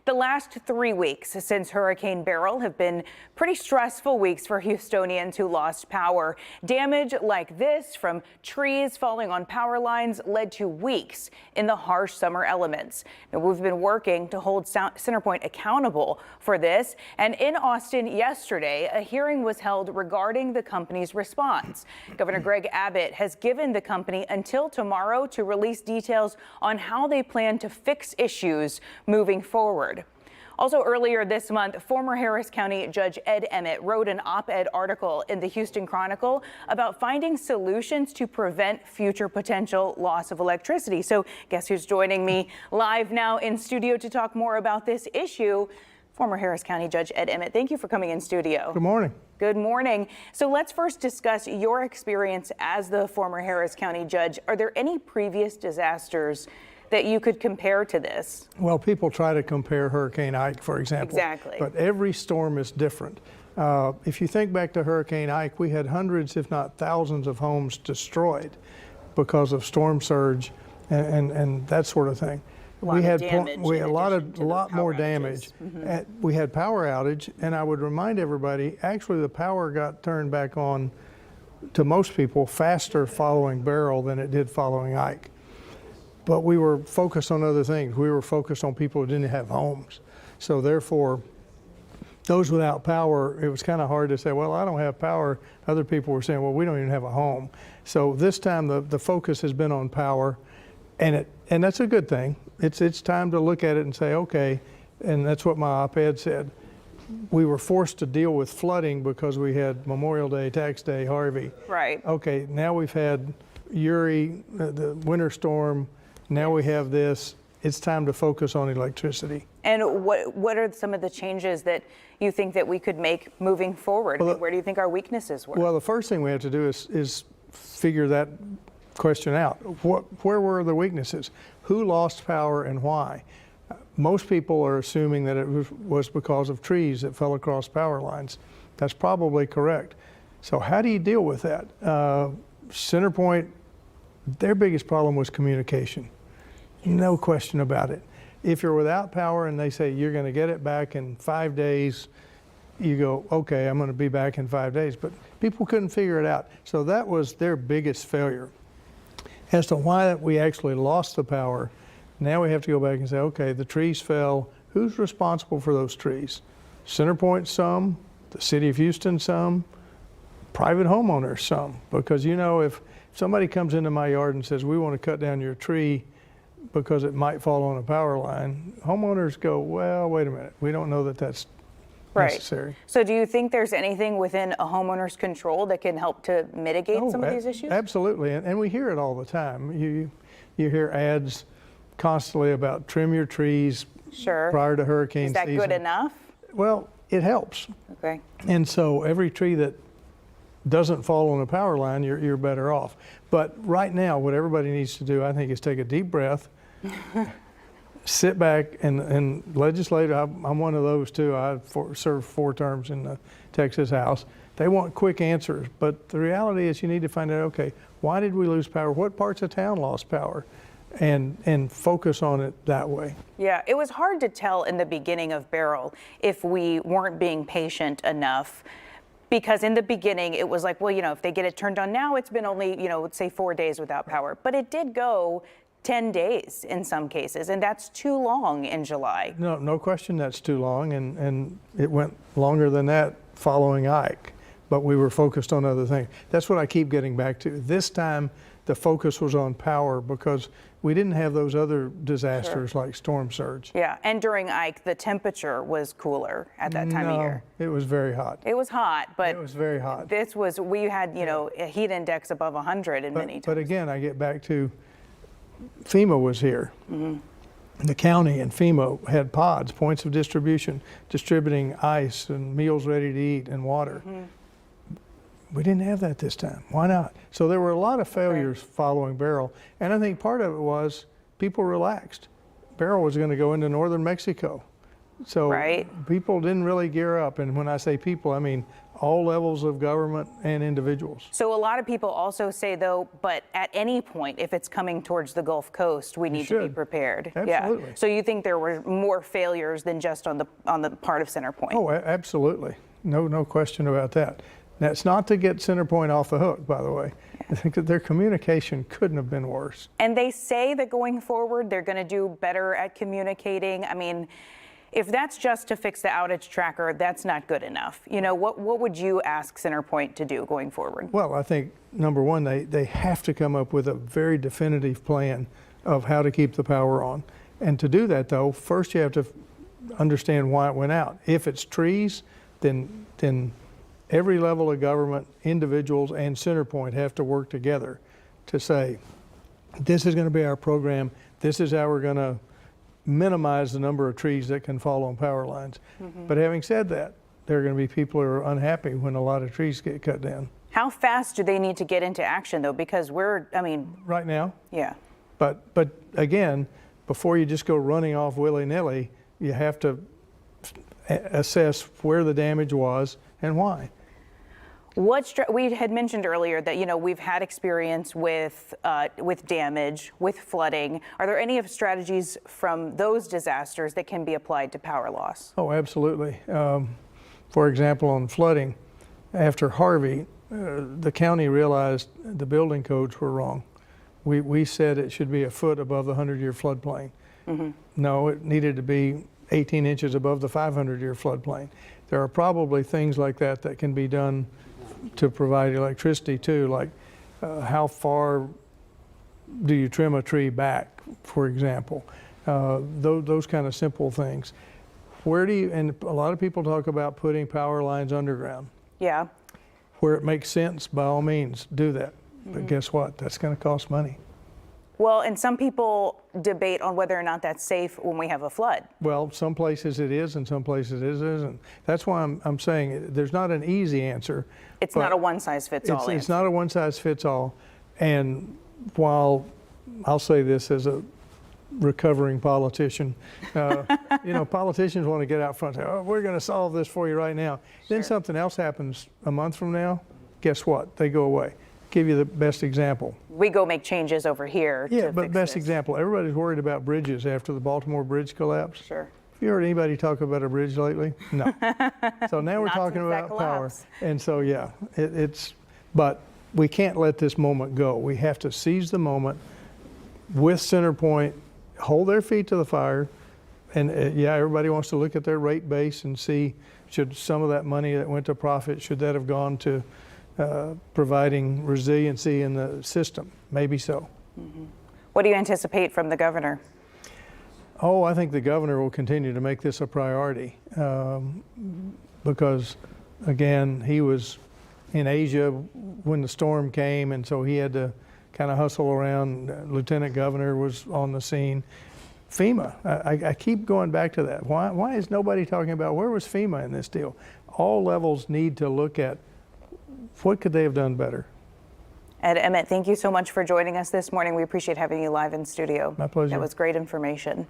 The last 3 weeks since Hurricane Beryl have been pretty stressful weeks for Houstonians who lost power. Damage like this from trees falling on power lines led to weeks in the harsh summer elements. Now, we've been working to hold CenterPoint accountable for this. And in Austin yesterday, a hearing was held regarding the company's response. Governor Greg Abbott has given the company until tomorrow to release details on how they plan to fix issues moving forward. Also earlier this month, former Harris County Judge Emmett wrote an op-ed article in the Houston Chronicle about finding solutions to prevent future potential loss of electricity. So guess who's joining me live now in studio to talk more about this issue? Former Harris County Judge Emmett, thank you for coming in studio. Good morning. Good morning. So let's first discuss your experience as the former Harris County judge. Are there any previous disasters that you could compare to this? Well, people try to compare Hurricane Ike, for example. Exactly. But every storm is different. If you think back to Hurricane Ike, we had hundreds, if not thousands, of homes destroyed because of storm surge and that sort of thing. We had a lot more damage. We had power outage, and I would remind everybody, actually the power got turned back on to most people faster following Beryl than it did following Ike. But we were focused on other things. We were focused on people who didn't have homes. So therefore, those without power, it was kind of hard to say, well, I don't have power. Other people were saying, well, we don't even have a home. So this time the focus has been on power, and that's a good thing. It's time to look at it and say, okay, and that's what my op-ed said. We were forced to deal with flooding because we had Memorial Day, Tax Day, Harvey. Right. Okay, now we've had Uri, the winter storm. Now we have this. It's time to focus on electricity. And what are some of the changes that you think that we could make moving forward? Well, where do you think our weaknesses were? Well, the first thing we have to do is figure that question out. Where were the weaknesses? Who lost power and why? Most people are assuming that it was because of trees that fell across power lines. That's probably correct. So how do you deal with that? CenterPoint, their biggest problem was communication. No question about it. If you're without power and they say you're going to get it back in 5 days, you go, okay, I'm going to be back in 5 days. But people couldn't figure it out. So that was their biggest failure. As to why we actually lost the power, now we have to go back and say, okay, the trees fell. Who's responsible for those trees? CenterPoint some, the city of Houston some, private homeowners some. Because you know, if somebody comes into my yard and says, we want to cut down your tree because it might fall on a power line, homeowners go, well, wait a minute, we don't know that that's necessary. So do you think there's anything within a homeowner's control that can help to mitigate some of these issues? Absolutely, and we hear it all the time. You hear ads constantly about trim your trees prior to hurricane season. Is that good enough? Well, it helps. Okay. And so every tree that doesn't fall on a power line, you're better off. But right now, what everybody needs to do, I think, is take a deep breath, sit back and legislate. I'm one of those too. I served 4 terms in the Texas House. They want quick answers, but the reality is you need to find out, okay, why did we lose power? What parts of town lost power? And focus on it that way. Yeah, it was hard to tell in the beginning of Beryl if we weren't being patient enough. Because in the beginning, it was like, well, you know, if they get it turned on now, it's been only, you know, let's say 4 days without power. But it did go 10 days in some cases, and that's too long in July. No question that's too long, and it went longer than that following Ike. But we were focused on other things. That's what I keep getting back to. This time, the focus was on power because we didn't have those other disasters like storm surge. Yeah, and during Ike, the temperature was cooler at that time of year. It was very hot. It was hot, but it was very hot. This was, we had, you know, a heat index above 100 in many times. But again, I get back to FEMA was here. The county and FEMA had pods, points of distribution, distributing ice and meals ready to eat and water. We didn't have that this time. Why not? So there were a lot of failures following Beryl, and I think part of it was people relaxed. Beryl was going to go into northern Mexico. So Right. people didn't really gear up. And when I say people, I mean all levels of government and individuals. So a lot of people also say, though, but at any point, if it's coming towards the Gulf Coast, we need to be should. prepared. Absolutely. Yeah. So you think there were more failures than just on the part of CenterPoint? Oh, absolutely. No question about that. That's not to get CenterPoint off the hook, by the way. I think that their communication couldn't have been worse. And they say that going forward, they're going to do better at communicating. I mean, if that's just to fix the outage tracker, that's not good enough. You know, what would you ask CenterPoint to do going forward? Well, I think, number one, they have to come up with a very definitive plan of how to keep the power on. And to do that, though, first you have to understand why it went out. If it's trees, then every level of government, individuals, and CenterPoint have to work together to say, this is going to be our program, this is how we're going to minimize the number of trees that can fall on power lines. But having said that, there are going to be people who are unhappy when a lot of trees get cut down. How fast do they need to get into action, though? Because Right now? Yeah. But again, before you just go running off willy-nilly, you have to assess where the damage was and why. We had mentioned earlier that, you know, we've had experience with damage, with flooding. Are there any strategies from those disasters that can be applied to power loss? Oh, absolutely. For example, on flooding, after Harvey, the county realized the building codes were wrong. We said it should be a foot above the 100-year floodplain. No, it needed to be 18 inches above the 500-year floodplain. There are probably things like that that can be done to provide electricity too, like how far do you trim a tree back, for example. Those kind of simple things. And a lot of people talk about putting power lines underground. Yeah. Where it makes sense, by all means, do that. But guess what? That's going to cost money. Well, and some people debate on whether or not that's safe when we have a flood. Well, some places it is and some places it isn't. That's why I'm saying there's not an easy answer. It's not a one-size-fits-all answer. It's not a one-size-fits-all. And while I'll say this as a recovering politician, you know, politicians want to get out front and say, oh, we're going to solve this for you right now. Sure. Then something else happens a month from now. Guess what? They go away. Give you the best example. We go make changes over here. Yeah, to but fix best this. example, everybody's worried about bridges after the Baltimore bridge collapse. Sure. Have you heard anybody talk about a bridge lately? No. So now we're Not talking since that about power. collapse. And so, yeah, but we can't let this moment go. We have to seize the moment with CenterPoint, hold their feet to the fire. And yeah, everybody wants to look at their rate base and see, should some of that money that went to profit, should that have gone to providing resiliency in the system? Maybe so. What do you anticipate from the governor? Oh, I think the governor will continue to make this a priority because, again, he was in Asia when the storm came, and so he had to kind of hustle around. Lieutenant Governor was on the scene. FEMA, I keep going back to that. Why is nobody talking about where was FEMA in this deal? All levels need to look at what could they have done better. Ed, Emmett, thank you so much for joining us this morning. We appreciate having you live in studio. My pleasure. That was great information.